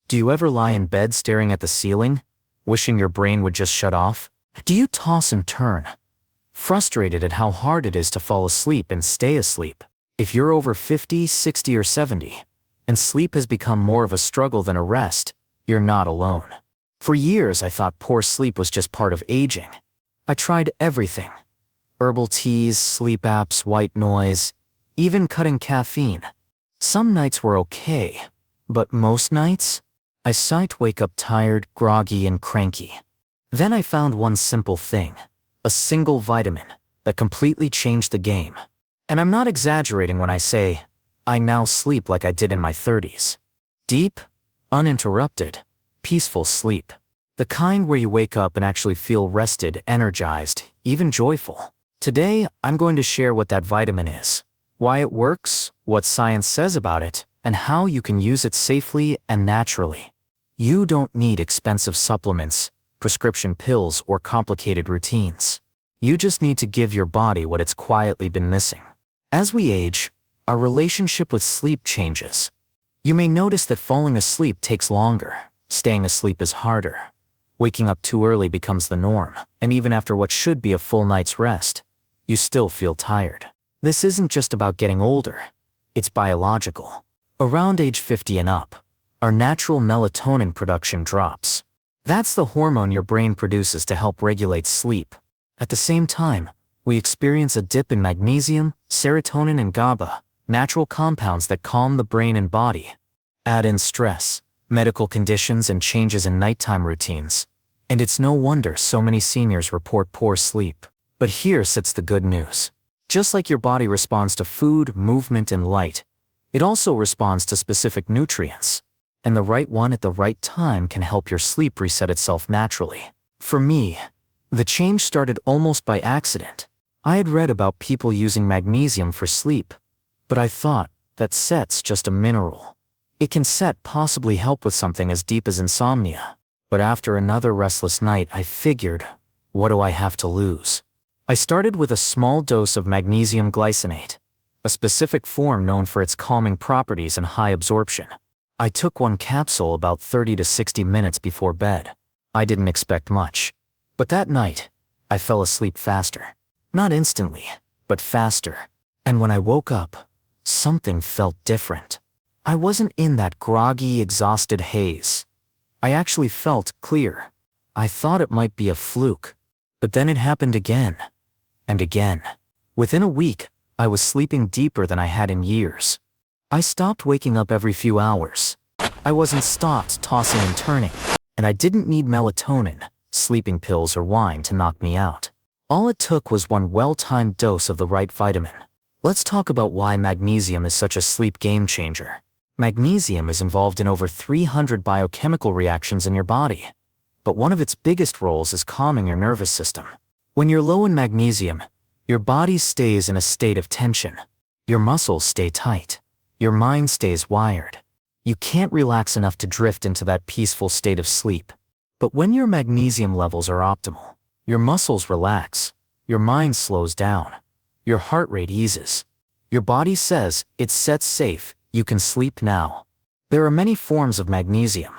Do you ever lie in bed staring at the ceiling, wishing your brain would just shut off? Do you toss and turn, frustrated at how hard it is to fall asleep and stay asleep? If you're over 50, 60, or 70, and sleep has become more of a struggle than a rest, you're not alone. For years, I thought poor sleep was just part of aging. I tried everything: herbal teas, sleep apps, white noise, even cutting caffeine. Some nights were okay, but most nights, I'd wake up tired, groggy, and cranky. Then I found one simple thing, a single vitamin, that completely changed the game. And I'm not exaggerating when I say, I now sleep like I did in my 30s. Deep, uninterrupted, peaceful sleep. The kind where you wake up and actually feel rested, energized, even joyful. Today, I'm going to share what that vitamin is, why it works, what science says about it, and how you can use it safely and naturally. You don't need expensive supplements, prescription pills, or complicated routines. You just need to give your body what it's quietly been missing. As we age, our relationship with sleep changes. You may notice that falling asleep takes longer, staying asleep is harder. Waking up too early becomes the norm, and even after what should be a full night's rest, you still feel tired. This isn't just about getting older, it's biological. Around age 50 and up, our natural melatonin production drops. That's the hormone your brain produces to help regulate sleep. At the same time, we experience a dip in magnesium, serotonin, and GABA, natural compounds that calm the brain and body. Add in stress, medical conditions, and changes in nighttime routines, and it's no wonder so many seniors report poor sleep. But here sits the good news. Just like your body responds to food, movement, and light, it also responds to specific nutrients. And the right one at the right time can help your sleep reset itself naturally. For me, the change started almost by accident. I had read about people using magnesium for sleep, but I thought, that's just a mineral. It can possibly help with something as deep as insomnia. But after another restless night, I figured, what do I have to lose? I started with a small dose of magnesium glycinate, a specific form known for its calming properties and high absorption. I took one capsule about 30 to 60 minutes before bed. I didn't expect much, but that night, I fell asleep faster. Not instantly, but faster. And when I woke up, something felt different. I wasn't in that groggy, exhausted haze. I actually felt clear. I thought it might be a fluke, but then it happened again, and again. Within a week, I was sleeping deeper than I had in years. I stopped waking up every few hours. I wasn't stopped tossing and turning, and I didn't need melatonin, sleeping pills, or wine to knock me out. All it took was one well-timed dose of the right vitamin. Let's talk about why magnesium is such a sleep game changer. Magnesium is involved in over 300 biochemical reactions in your body, but one of its biggest roles is calming your nervous system. When you're low in magnesium, your body stays in a state of tension. Your muscles stay tight. Your mind stays wired. You can't relax enough to drift into that peaceful state of sleep. But when your magnesium levels are optimal, your muscles relax, your mind slows down, your heart rate eases. Your body says, it's set safe, you can sleep now. There are many forms of magnesium,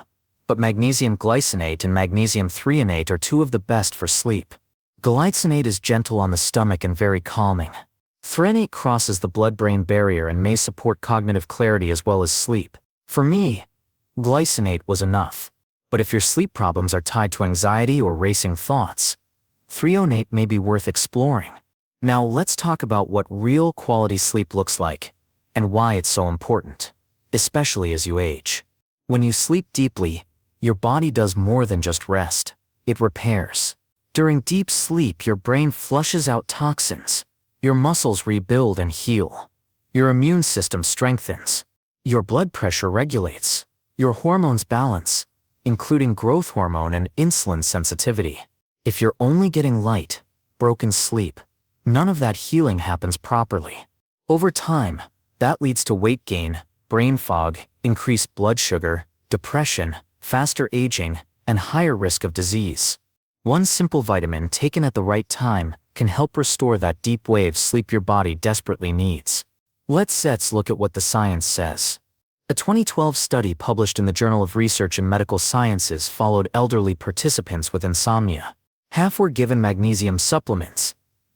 but magnesium glycinate and magnesium threonate are two of the best for sleep. Glycinate is gentle on the stomach and very calming. Threonate crosses the blood-brain barrier and may support cognitive clarity as well as sleep. For me, glycinate was enough. But if your sleep problems are tied to anxiety or racing thoughts, threonate may be worth exploring. Now let's talk about what real quality sleep looks like, and why it's so important, especially as you age. When you sleep deeply, your body does more than just rest. It repairs. During deep sleep, your brain flushes out toxins. Your muscles rebuild and heal. Your immune system strengthens. Your blood pressure regulates. Your hormones balance, including growth hormone and insulin sensitivity. If you're only getting light, broken sleep, none of that healing happens properly. Over time, that leads to weight gain, brain fog, increased blood sugar, depression, faster aging, and higher risk of disease. One simple vitamin taken at the right time can help restore that deep wave sleep your body desperately needs. Let's look at what the science says. A 2012 study published in the Journal of Research in Medical Sciences followed elderly participants with insomnia. Half were given magnesium supplements,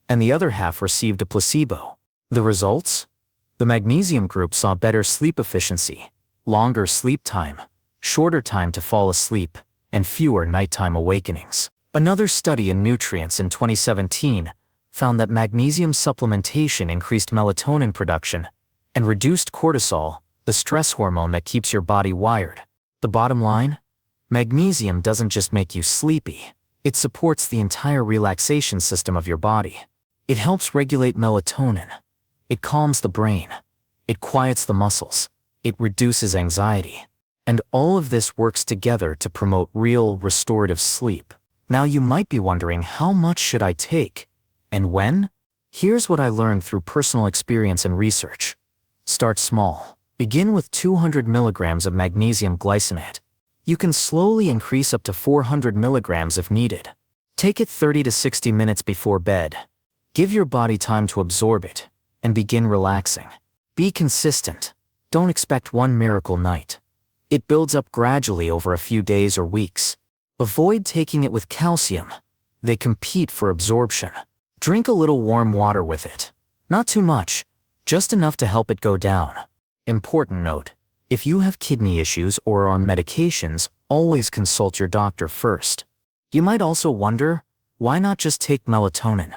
and the other half received a placebo. The results? The magnesium group saw better sleep efficiency, longer sleep time, shorter time to fall asleep, and fewer nighttime awakenings. Another study in Nutrients in 2017 found that magnesium supplementation increased melatonin production and reduced cortisol, the stress hormone that keeps your body wired. The bottom line? Magnesium doesn't just make you sleepy, it supports the entire relaxation system of your body. It helps regulate melatonin. It calms the brain. It quiets the muscles. It reduces anxiety. And all of this works together to promote real, restorative sleep. Now you might be wondering, how much should I take? And when? Here's what I learned through personal experience and research. Start small. Begin with 200 milligrams of magnesium glycinate. You can slowly increase up to 400 milligrams if needed. Take it 30 to 60 minutes before bed. Give your body time to absorb it, and begin relaxing. Be consistent. Don't expect one miracle night. It builds up gradually over a few days or weeks. Avoid taking it with calcium. They compete for absorption. Drink a little warm water with it. Not too much, just enough to help it go down. Important note: if you have kidney issues or are on medications, always consult your doctor first. You might also wonder, why not just take melatonin?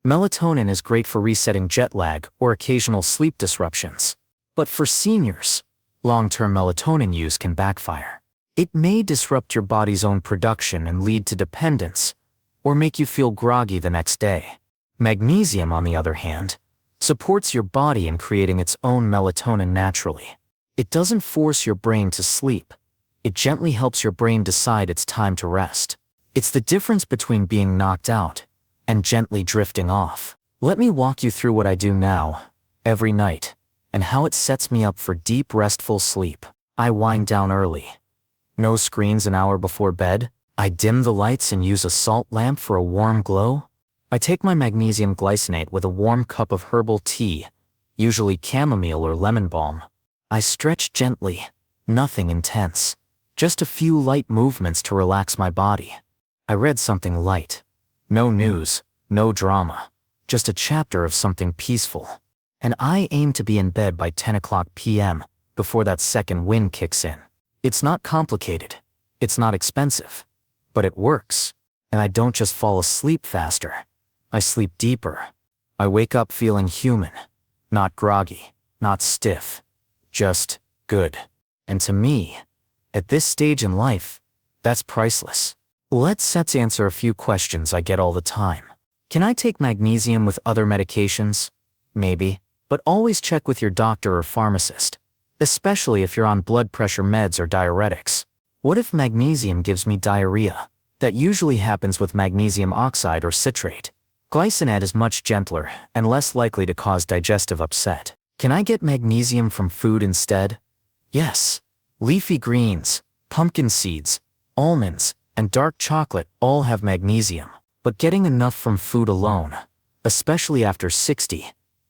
Melatonin is great for resetting jet lag or occasional sleep disruptions. But for seniors, long-term melatonin use can backfire. It may disrupt your body's own production and lead to dependence, or make you feel groggy the next day. Magnesium, on the other hand, supports your body in creating its own melatonin naturally. It doesn't force your brain to sleep. It gently helps your brain decide it's time to rest. It's the difference between being knocked out and gently drifting off. Let me walk you through what I do now, every night, and how it sets me up for deep, restful sleep. I wind down early. No screens an hour before bed. I dim the lights and use a salt lamp for a warm glow. I take my magnesium glycinate with a warm cup of herbal tea, usually chamomile or lemon balm. I stretch gently, nothing intense, just a few light movements to relax my body. I read something light. No news, no drama, just a chapter of something peaceful. And I aim to be in bed by 10 o'clock p.m. before that second wind kicks in. It's not complicated. It's not expensive. But it works. And I don't just fall asleep faster. I sleep deeper. I wake up feeling human. Not groggy, not stiff. Just good. And to me, at this stage in life, that's priceless. Let's answer a few questions I get all the time. Can I take magnesium with other medications? Maybe, but always check with your doctor or pharmacist, especially if you're on blood pressure meds or diuretics. What if magnesium gives me diarrhea? That usually happens with magnesium oxide or citrate. Glycinate is much gentler and less likely to cause digestive upset. Can I get magnesium from food instead? Yes. Leafy greens, pumpkin seeds, almonds, and dark chocolate all have magnesium. But getting enough from food alone, especially after 60,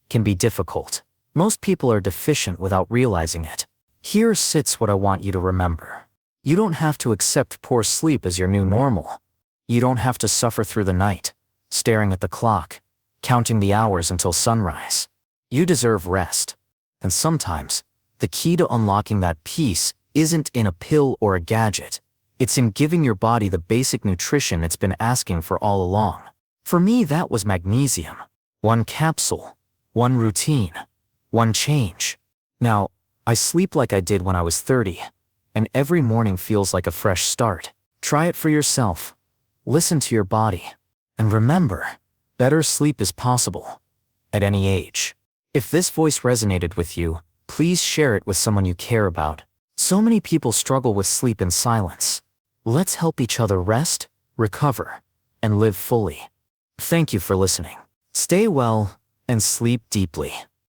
can be difficult. Most people are deficient without realizing it. Here sits what I want you to remember. You don't have to accept poor sleep as your new normal. You don't have to suffer through the night, staring at the clock, counting the hours until sunrise. You deserve rest. And sometimes, the key to unlocking that peace isn't in a pill or a gadget. It's in giving your body the basic nutrition it's been asking for all along. For me, that was magnesium. One capsule, one routine, one change. Now, I sleep like I did when I was 30, and every morning feels like a fresh start. Try it for yourself. Listen to your body. And remember, better sleep is possible, at any age. If this voice resonated with you, please share it with someone you care about. So many people struggle with sleep in silence. Let's help each other rest, recover, and live fully. Thank you for listening. Stay well and sleep deeply.